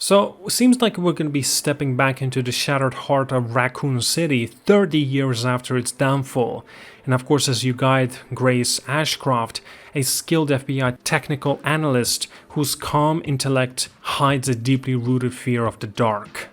So, seems like we're going to be stepping back into the shattered heart of Raccoon City 30 years after its downfall. And of course, as you guide Grace Ashcroft, a skilled FBI technical analyst whose calm intellect hides a deeply rooted fear of the dark.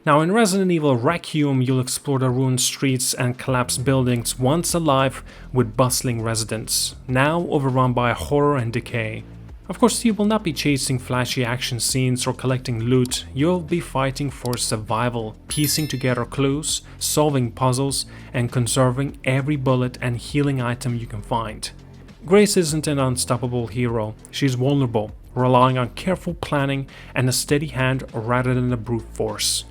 Now, in Resident Evil Requiem, you'll explore the ruined streets and collapsed buildings once alive with bustling residents, now overrun by horror and decay. Of course, you will not be chasing flashy action scenes or collecting loot, you'll be fighting for survival, piecing together clues, solving puzzles, and conserving every bullet and healing item you can find. Grace isn't an unstoppable hero, she's vulnerable, relying on careful planning and a steady hand rather than a brute force.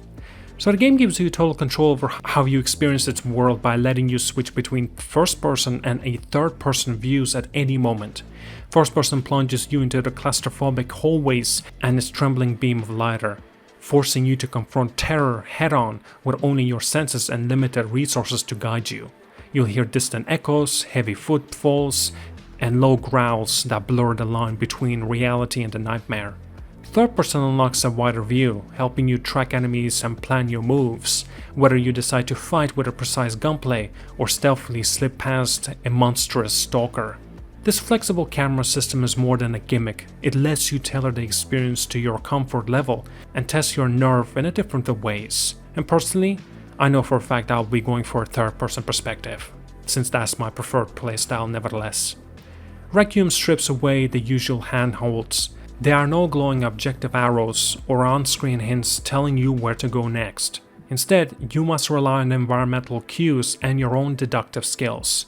So the game gives you total control over how you experience its world by letting you switch between first person and a third person views at any moment. First person plunges you into the claustrophobic hallways and its trembling beam of light, forcing you to confront terror head on with only your senses and limited resources to guide you. You'll hear distant echoes, heavy footfalls, and low growls that blur the line between reality and the nightmare. Third person unlocks a wider view, helping you track enemies and plan your moves, whether you decide to fight with a precise gunplay or stealthily slip past a monstrous stalker. This flexible camera system is more than a gimmick, it lets you tailor the experience to your comfort level and test your nerve in a different ways. And personally, I know for a fact I'll be going for a third person perspective, since that's my preferred playstyle nevertheless. Requiem strips away the usual handholds. There are no glowing objective arrows or on-screen hints telling you where to go next. Instead, you must rely on environmental cues and your own deductive skills.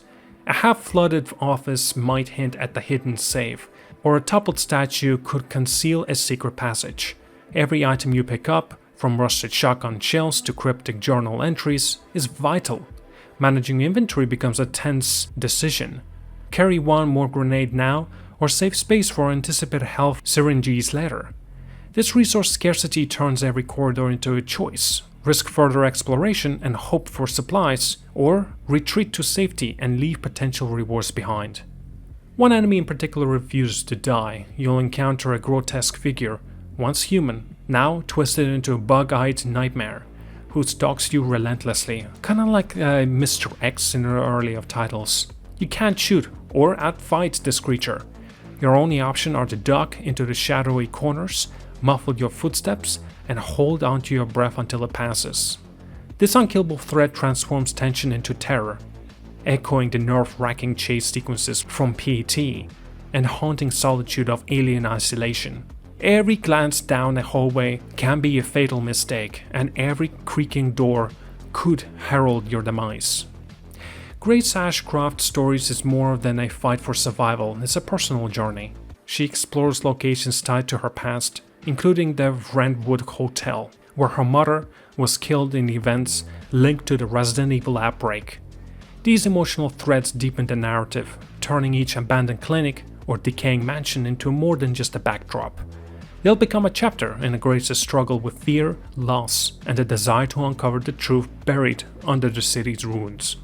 A half-flooded office might hint at the hidden safe, or a toppled statue could conceal a secret passage. Every item you pick up, from rusted shotgun shells to cryptic journal entries, is vital. Managing inventory becomes a tense decision. Carry one more grenade now, or save space for anticipated health syringes later. This resource scarcity turns every corridor into a choice. Risk further exploration and hope for supplies, or retreat to safety and leave potential rewards behind. One enemy in particular refuses to die. You'll encounter a grotesque figure, once human, now twisted into a bug-eyed nightmare, who stalks you relentlessly, kinda like Mr. X in the early of titles. You can't shoot or outfight this creature. Your only option are to duck into the shadowy corners, muffle your footsteps, and hold onto your breath until it passes. This unkillable threat transforms tension into terror, echoing the nerve-wracking chase sequences from PT and haunting solitude of alien isolation. Every glance down a hallway can be a fatal mistake, and every creaking door could herald your demise. Grace Ashcroft's stories is more than a fight for survival, it's a personal journey. She explores locations tied to her past, including the Brentwood Hotel, where her mother was killed in events linked to the Resident Evil outbreak. These emotional threads deepen the narrative, turning each abandoned clinic or decaying mansion into more than just a backdrop. They'll become a chapter in Grace's struggle with fear, loss, and the desire to uncover the truth buried under the city's ruins.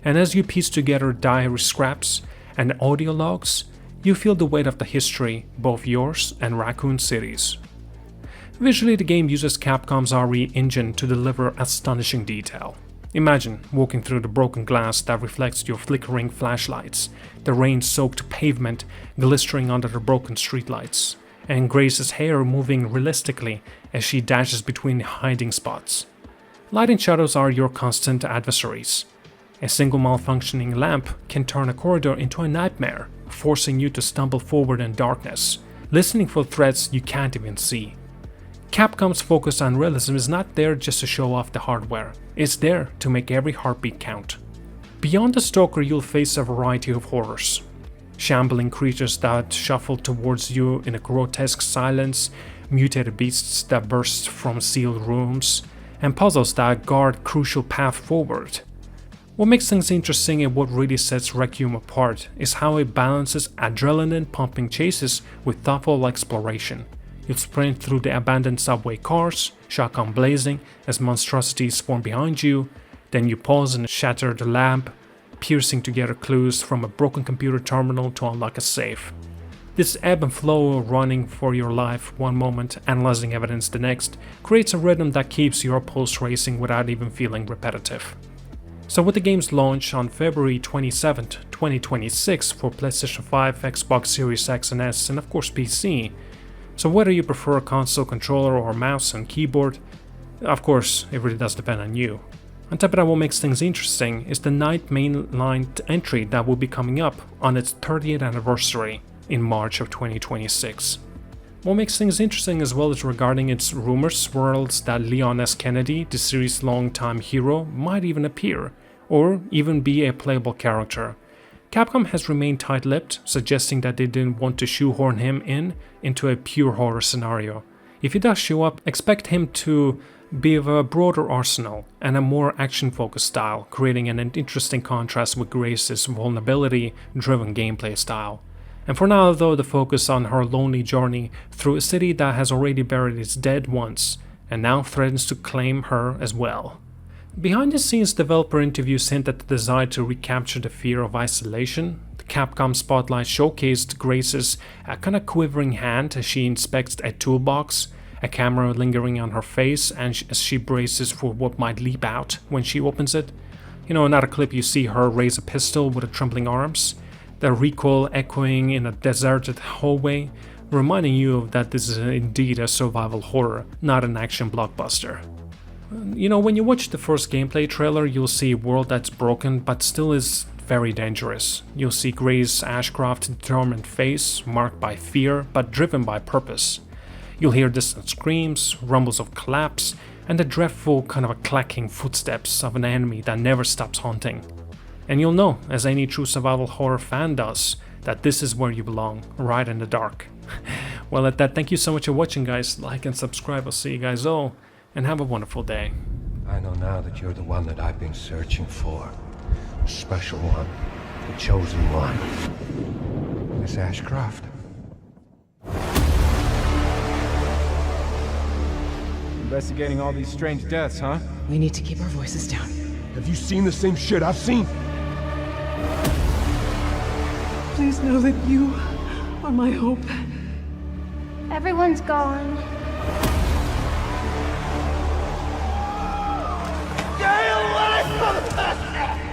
And as you piece together diary scraps and audio logs, you feel the weight of the history, both yours and Raccoon City's. Visually, the game uses Capcom's RE engine to deliver astonishing detail. Imagine walking through the broken glass that reflects your flickering flashlights, the rain-soaked pavement glistering under the broken streetlights, and Grace's hair moving realistically as she dashes between hiding spots. Light and shadows are your constant adversaries. A single malfunctioning lamp can turn a corridor into a nightmare, forcing you to stumble forward in darkness, listening for threats you can't even see. Capcom's focus on realism is not there just to show off the hardware, it's there to make every heartbeat count. Beyond the stalker, you'll face a variety of horrors. Shambling creatures that shuffle towards you in a grotesque silence, mutated beasts that burst from sealed rooms, and puzzles that guard crucial path forward. What makes things interesting and what really sets Requiem apart is how it balances adrenaline-pumping chases with thoughtful exploration. You'll sprint through the abandoned subway cars, shotgun blazing as monstrosities form behind you, then you pause and shatter the lamp, piercing together clues from a broken computer terminal to unlock a safe. This ebb and flow of running for your life one moment, analyzing evidence the next, creates a rhythm that keeps your pulse racing without even feeling repetitive. So with the game's launch on February 27, 2026 for PlayStation 5, Xbox Series X and S, and of course PC, so whether you prefer a console controller or mouse and keyboard, of course it really does depend on you. On top of that, what makes things interesting is the 9th mainline entry that will be coming up on its 30th anniversary in March of 2026. What makes things interesting as well is regarding its rumors swirls that Leon S. Kennedy, the series' longtime hero, might even appear, or even be a playable character. Capcom has remained tight-lipped, suggesting that they didn't want to shoehorn him into a pure horror scenario. If he does show up, expect him to be of a broader arsenal and a more action-focused style, creating an interesting contrast with Grace's vulnerability-driven gameplay style. And for now though, the focus on her lonely journey through a city that has already buried its dead once, and now threatens to claim her as well. Behind the scenes developer interviews hint at the desire to recapture the fear of isolation. The Capcom Spotlight showcased Grace's kind of quivering hand as she inspects a toolbox, a camera lingering on her face and as she braces for what might leap out when she opens it. In another clip you see her raise a pistol with her trembling arms, the recoil echoing in a deserted hallway, reminding you that this is indeed a survival horror, not an action blockbuster. When you watch the first gameplay trailer, you'll see a world that's broken but still is very dangerous. You'll see Grace Ashcroft's determined face, marked by fear but driven by purpose. You'll hear distant screams, rumbles of collapse, and the dreadful kind of a clacking footsteps of an enemy that never stops haunting. And you'll know, as any true survival horror fan does, that this is where you belong, right in the dark. Well, at that, thank you so much for watching, guys. Like and subscribe. I'll see you guys all, and have a wonderful day. I know now that you're the one that I've been searching for. The special one. The chosen one. Miss Ashcroft. Investigating all these strange deaths, huh? We need to keep our voices down. Have you seen the same shit I've seen? Please know that you are my hope. Everyone's gone. Stay away from us!